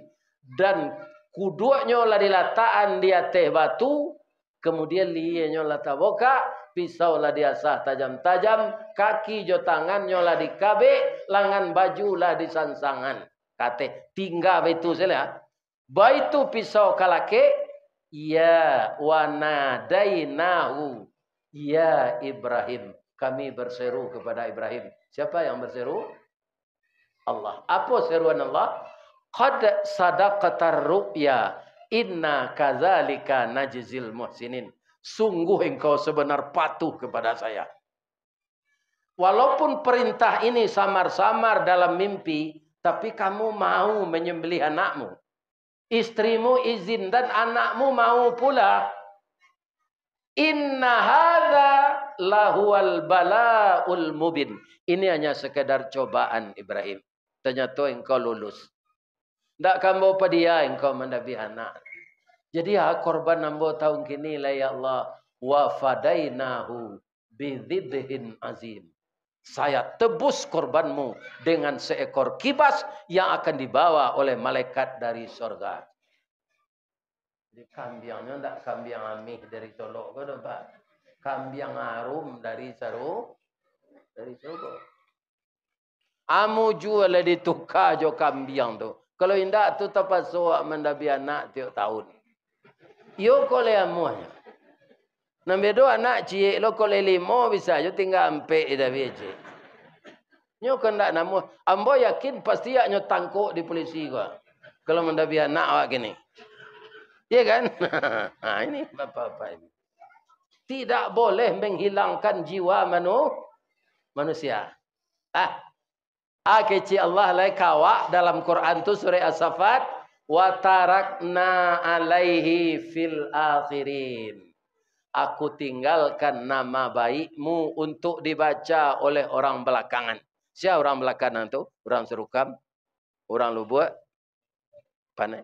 dan kuduknya lah diletakkan di atas batu, kemudian lianya lah taboka, pisau lah diasah tajam-tajam, kaki jo tangannya lah dikabik, lengan baju lah disansangan. Kata tinggal itu saja. Baitu pisau kalake, ya wanadainahu, ya Ibrahim. Kami berseru kepada Ibrahim. Siapa yang berseru? Allah. Apa seruan Allah? Qad sadaqatar ru'ya, inna kadzalika najzil muhsinin. Sungguh engkau sebenar patuh kepada saya. Walaupun perintah ini samar-samar dalam mimpi, tapi kamu mau menyembelih anakmu. Istrimu izin dan anakmu mau pula. Inna hadza lahuwal bala'ul mubin. Ini hanya sekedar cobaan Ibrahim. Ternyata engkau lulus. Tak kamu dia engkau mendabi anak. Jadi korban nambo tahun kini lah ya Allah. Wa fadainahu bidzibhin azim. Saya tebus korbanmu dengan seekor kibas yang akan dibawa oleh malaikat dari surga. Jadi kambiangnya tak kambiang amih dari Solok ke Pak. Kambiang arum dari Saru. Dari surga. Amu jual ditukar jo kambiang tu. Kalau indak tu tapasok mendabi anak tiap tahun. Yo kole amunya. Nambedo anak ciek lo kole limo bisa jo tinggal ampe ida beje. Nyo kendak namu. Ambo yakin pasti nyo tangkuk di polisi gua. Kalau mendabi anak awak gini. Iya kan? Nah, ini bapak-bapak ini. Tidak boleh menghilangkan jiwa manusia. Keci Allah lai kawa dalam Quran tu surah As-Saffat, wa tarakna alaihi fil akhirin. Aku tinggalkan nama baikmu untuk dibaca oleh orang belakangan. Siapa orang belakangan tu? Orang Serukam, orang Lubuk, Panai,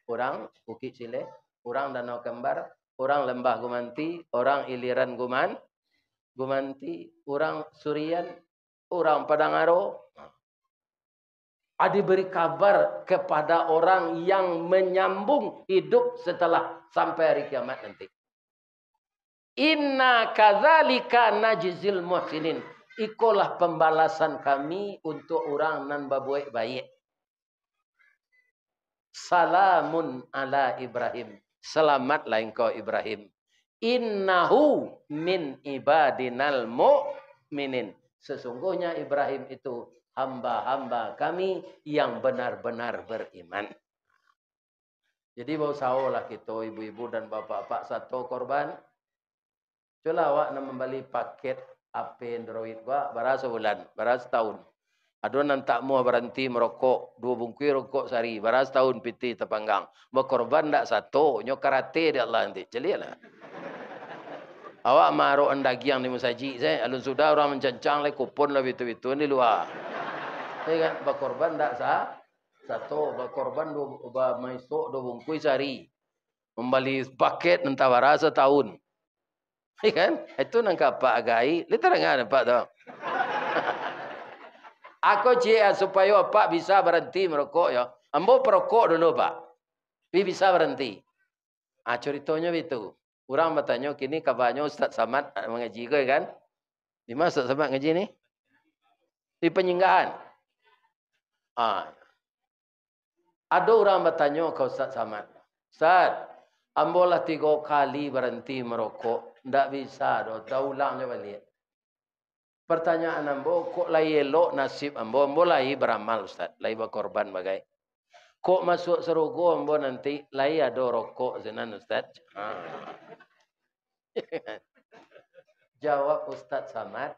orang Bukit Sile, orang Danau Kembar, orang Lembah Gumanti, orang Iliran Gumanti, orang Surian, orang Padangaro. Diberi kabar kepada orang yang menyambung hidup setelah sampai hari kiamat nanti. Inna kadzalika najzil muhsinin. Ikulah pembalasan kami untuk orang nan berbuat baik. Salamun ala Ibrahim. Selamatlah engkau Ibrahim. Innahu min ibadinal mu'minin. Sesungguhnya Ibrahim itu hamba-hamba kami yang benar-benar beriman. Jadi bau sawolah kita ibu-ibu dan bapak-bapak satu korban. Coba awak nak membeli paket HP Android gua berapa bulan, berapa tahun. Ada nan tak mau berhenti merokok, 2 bungkus rokok sehari, berapa tahun PT terpanggang. Berkorban tak satu, nyo karate dia Allah nanti. Jelilah. Awak maru andagiang di masjid saya, alun sudah orang mencancang le kupon lah itu di luar. Ya kan, berkorban tak satu, berkorban 2 maisok 2 bungkus sehari. Membeli paket entah berapa tahun. Ya kan? Itu nangkap Pak Agai. Lihat dengar Pak tu. Aku cik supaya Pak bisa berhenti merokok ya. Ambo perokok dulu Pak. Bisa berhenti. Ceritanya itu. Orang bertanya kini kabarnya Ustaz Samad mengaji ke kan? Di mana Ustaz Samad ngaji ni? Di Penyinggahan. Ada orang bertanya ke Ustaz Samad. Ustaz, ambo lah 3 kali berhenti merokok. Tak bisa doh, dah ulangnya balik. Pertanyaan ambo, kok lai elok nasib ambo? Ambo lai beramal Ustaz, lai berkorban bagai. Kok masuk serogo ambo nanti lai ada rokok zenan Ustaz? Jawab Ustaz Samad,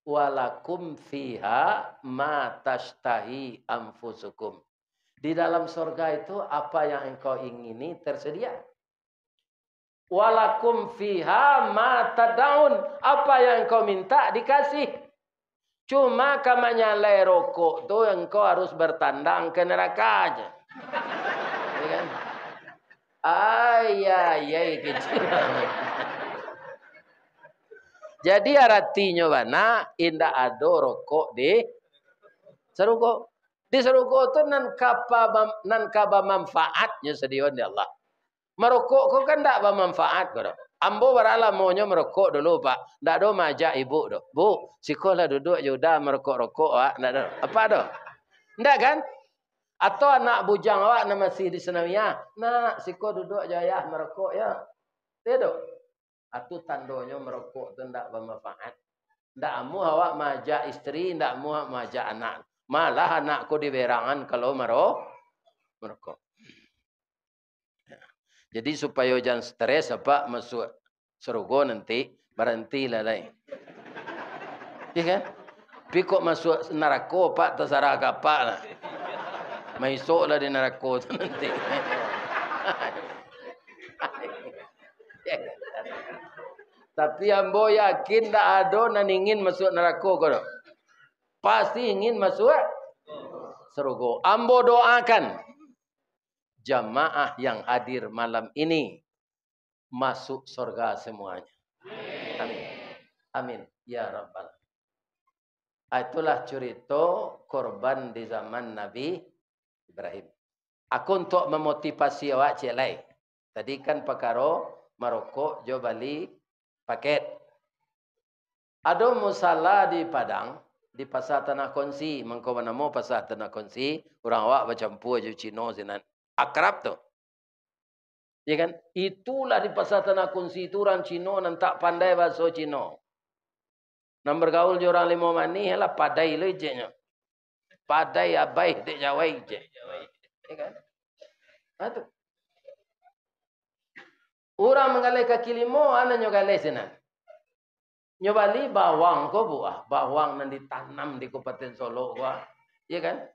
walakum fiha ma tashtahi anfusukum. Di dalam surga itu apa yang engkau ingini tersedia. Walakum fiha ma tadaun. Apa yang engkau minta dikasih. Cuma kamu nyalai rokok tu engkau harus bertandang ke neraka aja. Ya kan? Ayai kecil. Jadi artinya bana indah ado rokok di serugo. Di serugo tu nan kaba manfaatnya sedion di Allah. Merokok kau kan tak bermanfaat kau. Ambo barala maunya merokok dulu pak. Tak ada majak ibu do. Bu, sekolah duduk je udah merokok-rokok ah. Tak ada. Apa do? Tak kan? Atau anak bujang awak nama masih di senamia. Nak, siko duduk je ayah merokok ya. Tidak. Atau tandonya merokok tu tak bermanfaat. Tak mu awak majak isteri, tak mu majak anak. Malah anakku diberangan kalau merokok. Jadi supaya jangan stres apa masuk serugo nanti berhenti lah lain. Ya kan? Tapi kok masuk neraka pak terserah kapak lah. Masuk lah di neraka tu nanti. Tapi ambo yakin tak ada nan ingin masuk neraka kau. Pasti ingin masuk serugo. Ambo doakan jamaah yang hadir malam ini masuk surga semuanya. Amin. Amin. Ya Rabbal. Itulah cerita korban di zaman Nabi Ibrahim. Aku untuk memotivasi awak cik lai. Tadi kan perkara merokok jo bali paket. Ada musala di Padang, di pasar Tanah Kongsi, mengko namo pasar Tanah Kongsi, orang awak bercampur je Cina sinan. Akrab tu. Ya kan? Itulah di pasar Tanah Kongsi itu orang Cina yang tak pandai bahasa Cina. Nam bergaul je orang lima mani lah padai le je nya. Padai abai dek jawai je. Ya kan? Itu. Orang mengalih kaki limo, ana nyogalih sinan. Nyobali bawang ko buah, bawang nan ditanam di Kabupaten Solo gua. Ya kan?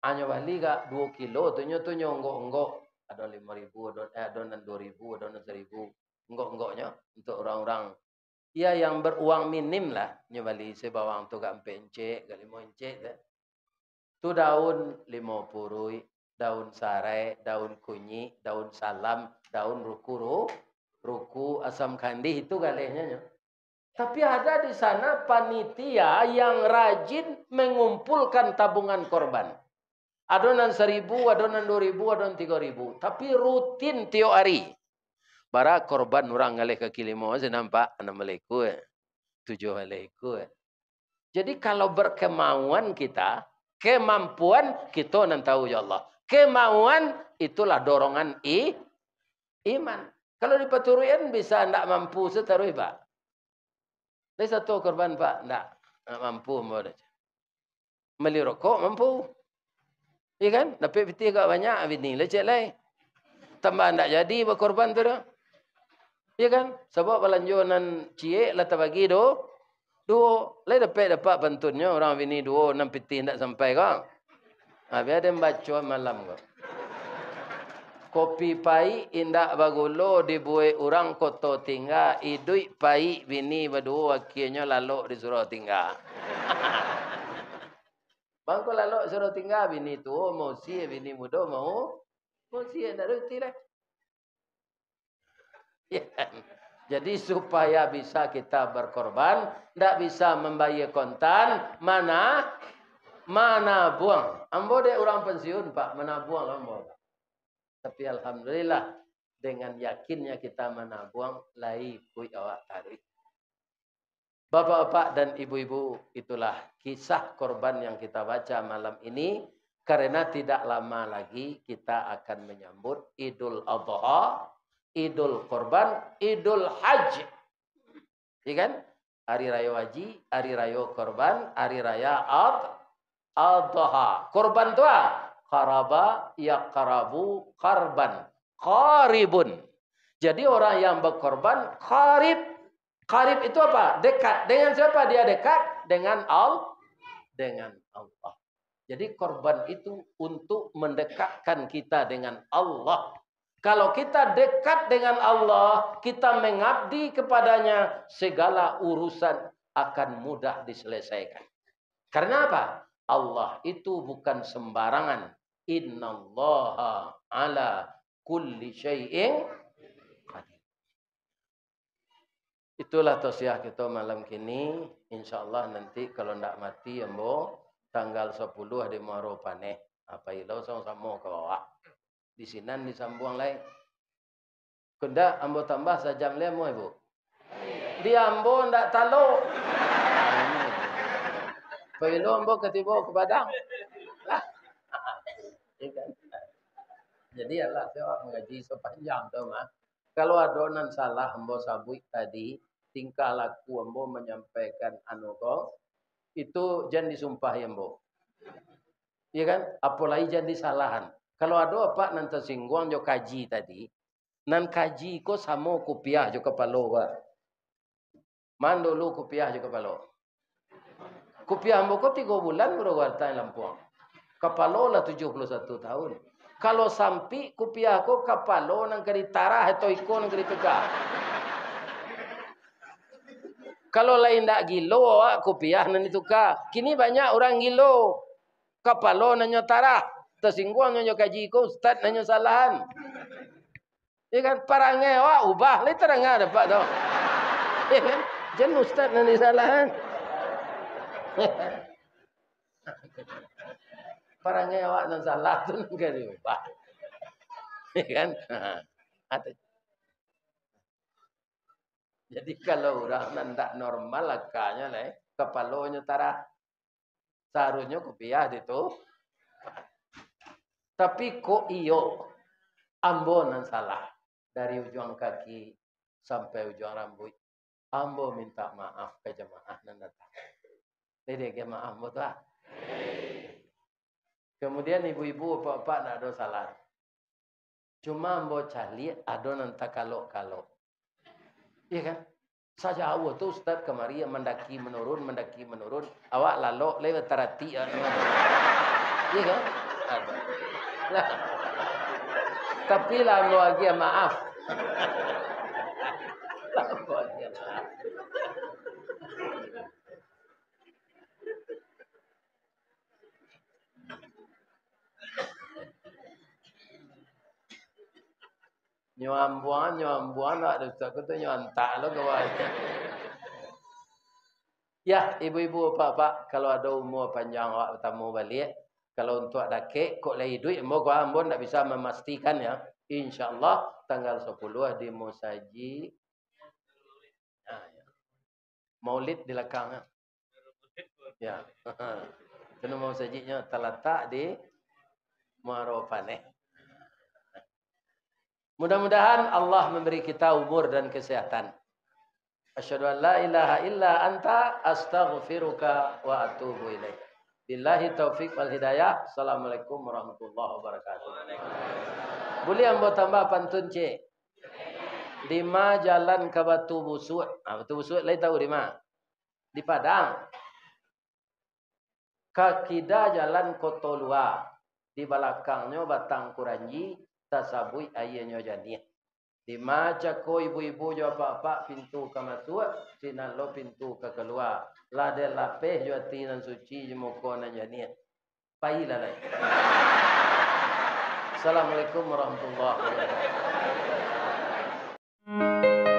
Anyo bali ga 2 kilo tu nyonggok-nggok. Ada 5.000, ada 2.000, ada 1.000. Enggok-enggoknya untuk orang-orang ya yang beruang minim lah. Nyobali se bawang tu ga 4 encik, ga 5 encik dah. Tu daun 50, daun sarai, daun kunyi, daun salam, daun ruku asam kandi itu galehnya. Tapi ada di sana panitia yang rajin mengumpulkan tabungan korban. Adonan 1.000, adonan 2.000, adonan 3.000. Tapi rutin tiap hari. Bara korban orang ngalih kaki lima. Saya nampak 6 meleku. 7 meleku. Jadi kalau berkemauan kita, kemampuan kita nan tahu ya Allah. Kemauan itulah dorongan iman. Kalau dipaturuin bisa tidak mampu seterus pak. Ini satu korban pak. Tidak mampu. Beli rokok mampu. Ya kan? Tapi peti agak banyak. Ini lecet lah. Tambah tak jadi berkorban tu dah. Ya kan? Sebab belanjuan ciek lah tak bagi do. Dua. Lai dapat bantunnya. Orang ini 2, 6 peti tak sampai kau. Habis ada baca malam kau. Kopi pai indak bagulo dibuai orang koto tinggal. Idui pai bini berdua akhirnya lalu disuruh tinggal. Bangko lalu suruh tinggal bini tu mau si bini muda mau si nak reti lah. Ya. Jadi supaya bisa kita berkorban, tidak bisa membayar kontan, mana buang. Ambo dek orang pensiun pak, mana buang ambo. Tapi alhamdulillah dengan yakinnya kita mana buang, lai kui awak tarik. Bapak-bapak dan ibu-ibu, itulah kisah korban yang kita baca malam ini. Karena tidak lama lagi kita akan menyambut Idul Adha, Idul Korban, Idul Haji. Ya kan? Hari Raya Haji, Hari Raya Korban, Hari Raya Adha. Korban itu apa? Qaraba yaqrabu qarban. Qaribun. Jadi orang yang berkorban, qarib. Qarib itu apa? Dekat. Dengan siapa dia dekat? Dengan Allah. Dengan Allah. Jadi korban itu untuk mendekatkan kita dengan Allah. Kalau kita dekat dengan Allah, kita mengabdi kepadanya, segala urusan akan mudah diselesaikan. Karena apa? Allah itu bukan sembarangan. Innallaha ala kulli syai'in qadir. Itulah tausiah kita malam kini. InsyaAllah nanti kalau ndak mati ambo tanggal 10 di Muharram paneh. Apa ilau sama-sama ke bawah. Di sinan disambung lain. Kenda ambo tambah sejam lemo ibu. Di ambo ndak taluk. Pailu ambo ketiba ke Padang. Lah. Jadi Allah saya mengaji sepanjang tu mah. Kalau adonan salah ambo sabui tadi, tingkah laku ambo menyampaikan anu ko, itu jangan disumpah ambo. Iya kan? Apalagi jangan disalahan. Kalau ada apa nan tersinggung jo kaji tadi, nan kaji ko samo kopiah jo kepalo wa. Man dulu kopiah jo kepalo. Kopiah ambo ko 3 bulan baru warta Lampung. Kepalo lah 71 tahun. Kalau sampai kopiah ko kapalo nang kari tarah atau iko nang kari tegak. Kalau lain tak gilo kopiah nan itu ka. Kini banyak orang gilo. Kapalo nanyo tarah. Tersinggung nanyo kaji ko ustaz nanyo salahan. Ya kan parangai ubah le terang dapat tu. Ya kan? Jangan ustaz nanyo salahan. Parangai nan salah tu kan diubah. Ya kan? Jadi kalau orang nandak normal lakanya kepalonya tarah. Seharusnya kopiah itu. Tapi kok iyo ambo nan salah. Dari ujung kaki sampai ujung rambut. Ambo minta maaf ke jemaah nan datang. Jadi ke maaf mudah. Kemudian ibu-ibu bapak nak ada salah. Cuma ambo cari ada nan tak kalau-kalau. Iya kan? Saja awak tu ustaz kemari mendaki menurun. Awak lalu lewat terati. Iya kan? Nah. Tapi lah lagi maaf. Lagi maaf. Nyambuan ada ustaz tu nyantak lo kawan. Ya, ibu-ibu bapak kalau ada umur panjang awak tamu balik. Kalau untuk ada kek, kok lagi duit, ambo tak bisa memastikan ya. InsyaAllah tanggal 10 di Musaji. Ya. Maulid di belakang. Ya. Kena Musajinya terletak di Muharram paneh. Mudah-mudahan Allah memberi kita umur dan kesehatan. Asyhadu an la ilaha illa anta astaghfiruka wa atubu ilaik. Billahi taufik wal hidayah. Assalamualaikum warahmatullahi wabarakatuh. Boleh ambo tambah pantun cik. 5 jalan ke Batu Busuk. Batu Busuk lain tahu di mana? Di Padang. Kakida jalan Kotolua. Di belakangnya Batang Kuranji. Tasabui ayahnya jadi. Di maca ko ibu-ibu jo apa-apa pintu ke masuk, sinan lo pintu ke keluar. Lade lapeh jo tinan suci jemoko na jadi. Pailah lai. Assalamualaikum warahmatullahi wabarakatuh.